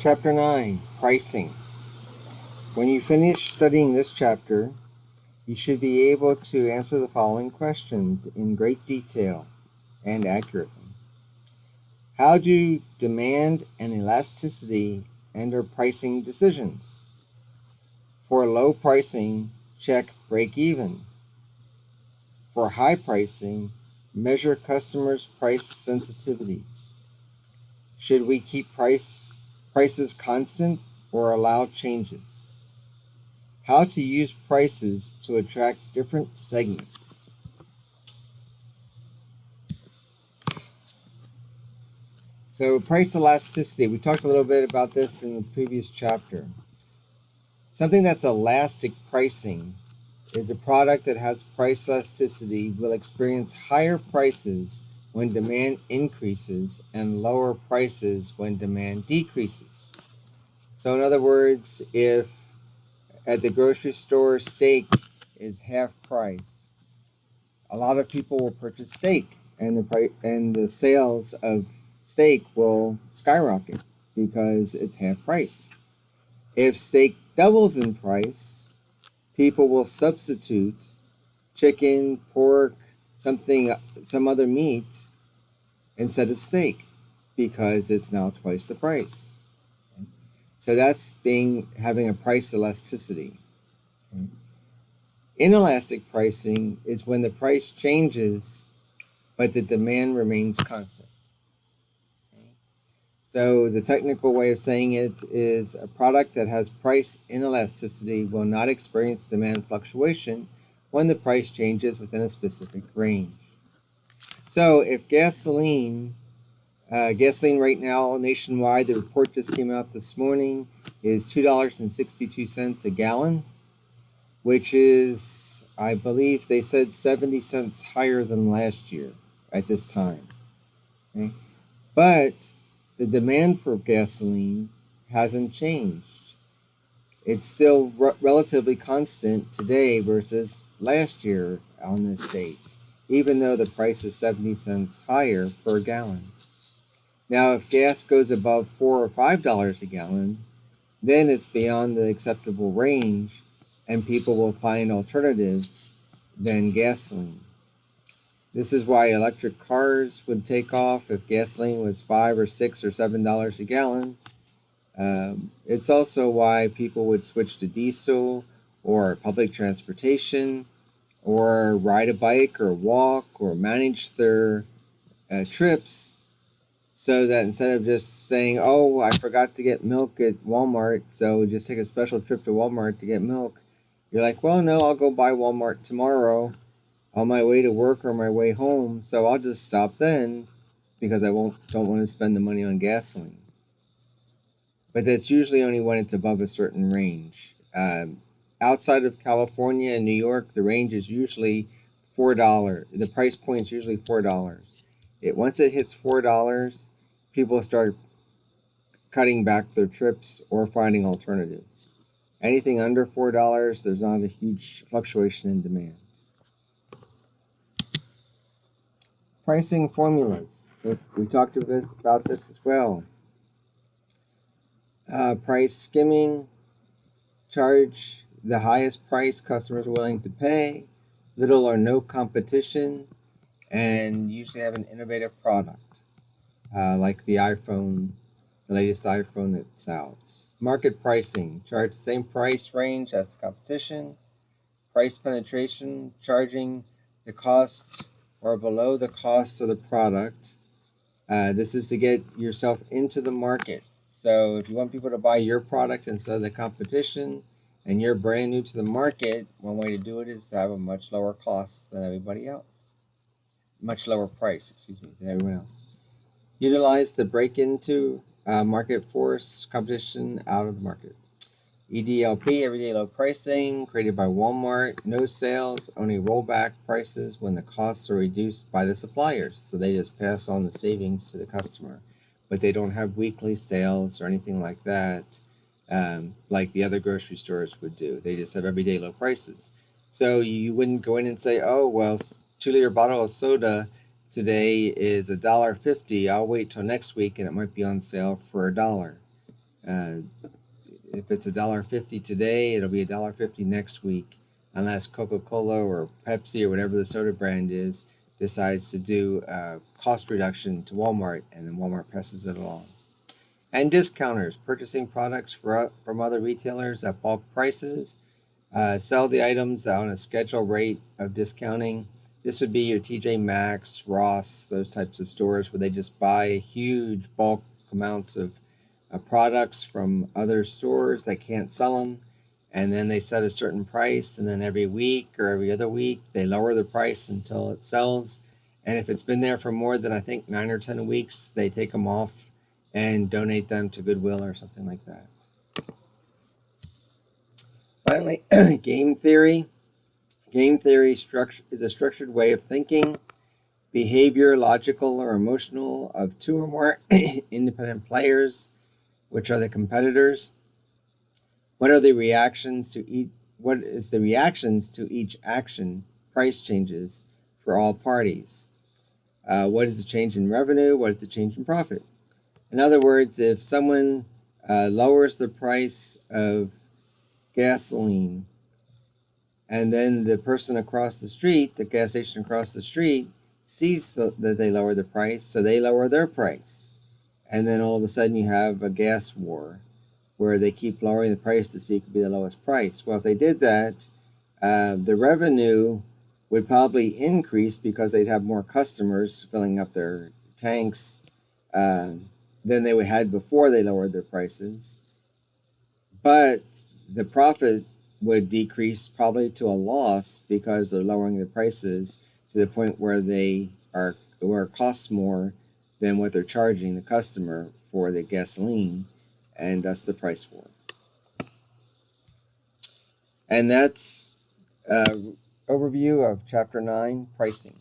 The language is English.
Chapter 9, Pricing. When you finish studying this chapter, you should be able to answer the following questions in great detail and accurately. How do demand and elasticity enter pricing decisions? For low pricing, check break even. For high pricing, measure customers' price sensitivities. Should we keep prices constant or allow changes? How to use prices to attract different segments. So price elasticity, we talked a little bit about this in the previous chapter. Something that's elastic pricing is a product that has price elasticity will experience higher prices when demand increases and lower prices when demand decreases. So in other words, if at the grocery store steak is half price, a lot of people will purchase steak, and the sales of steak will skyrocket because it's half price. If steak doubles in price, people will substitute chicken, pork, some other meat instead of steak because it's now twice the price. So that's having a price elasticity. Inelastic pricing is when the price changes but the demand remains constant. So the technical way of saying it is a product that has price inelasticity will not experience demand fluctuation when the price changes within a specific range. So if gasoline right now nationwide, the report just came out this morning, is $2.62 a gallon, which is, I believe they said 70 cents higher than last year at this time. Okay? But the demand for gasoline hasn't changed. It's still relatively constant today versus last year on this date, even though the price is 70 cents higher per gallon. Now, if gas goes above $4 or $5 a gallon, then it's beyond the acceptable range, and people will find alternatives than gasoline. This is why electric cars would take off if gasoline was $5 or $6 or $7 a gallon. It's also why people would switch to diesel or public transportation or ride a bike or walk or manage their trips so that instead of just saying, oh, I forgot to get milk at Walmart, so just take a special trip to Walmart to get milk, you're like, well, no, I'll go by Walmart tomorrow on my way to work or my way home, so I'll just stop then because I don't want to spend the money on gasoline. But that's usually only when it's above a certain range. Outside of California and New York, the range is usually $4. The price point is usually $4. Once it hits $4, people start cutting back their trips or finding alternatives. Anything under $4, there's not a huge fluctuation in demand. Pricing formulas. We talked about this as well. Price skimming, charge the highest price customers are willing to pay, little or no competition, and usually have an innovative product, like the latest iPhone that's out. Market pricing, charge the same price range as the competition. Price penetration, charging the cost or below the cost of the product. This is to get yourself into the market. So if you want people to buy your product instead of the competition and you're brand new to the market, one way to do it is to have a much lower cost than everybody else. Much lower price, than everyone else. Utilize the break into market force competition out of the market. EDLP, everyday low pricing, created by Walmart. No sales, only rollback prices when the costs are reduced by the suppliers. So they just pass on the savings to the customer. But they don't have weekly sales or anything like that, like the other grocery stores would do. They just have everyday low prices. So you wouldn't go in and say, oh, well, 2-liter bottle of soda today is $1.50. I'll wait till next week and it might be on sale for $1. Uh, if it's $1.50 today, it'll be $1.50 next week, unless Coca-Cola or Pepsi or whatever the soda brand is decides to do a cost reduction to Walmart, and then Walmart passes it along. And discounters, purchasing products from other retailers at bulk prices, sell the items on a scheduled rate of discounting. This would be your TJ Maxx, Ross, those types of stores where they just buy huge bulk amounts of products from other stores that can't sell them, and then they set a certain price, and then every week or every other week they lower the price until it sells. And if it's been there for more than, I think, 9 or 10 weeks, they take them off and donate them to Goodwill or something like that. Finally, game theory. Game theory is a structured way of thinking, behavior, logical or emotional, of two or more independent players, which are the competitors. What is the reactions to each action? Price changes for all parties. What is the change in revenue? What is the change in profit? In other words, if someone lowers the price of gasoline, and then the person across the street, the gas station across the street, sees that they lower the price, so they lower their price. And then all of a sudden you have a gas war where they keep lowering the price to see who could be the lowest price. Well, if they did that, the revenue would probably increase because they'd have more customers filling up their tanks than they had before they lowered their prices. But the profit would decrease probably to a loss because they're lowering the prices to the point where where it costs more than what they're charging the customer for the gasoline, and thus the price war. And that's overview of Chapter 9, Pricing.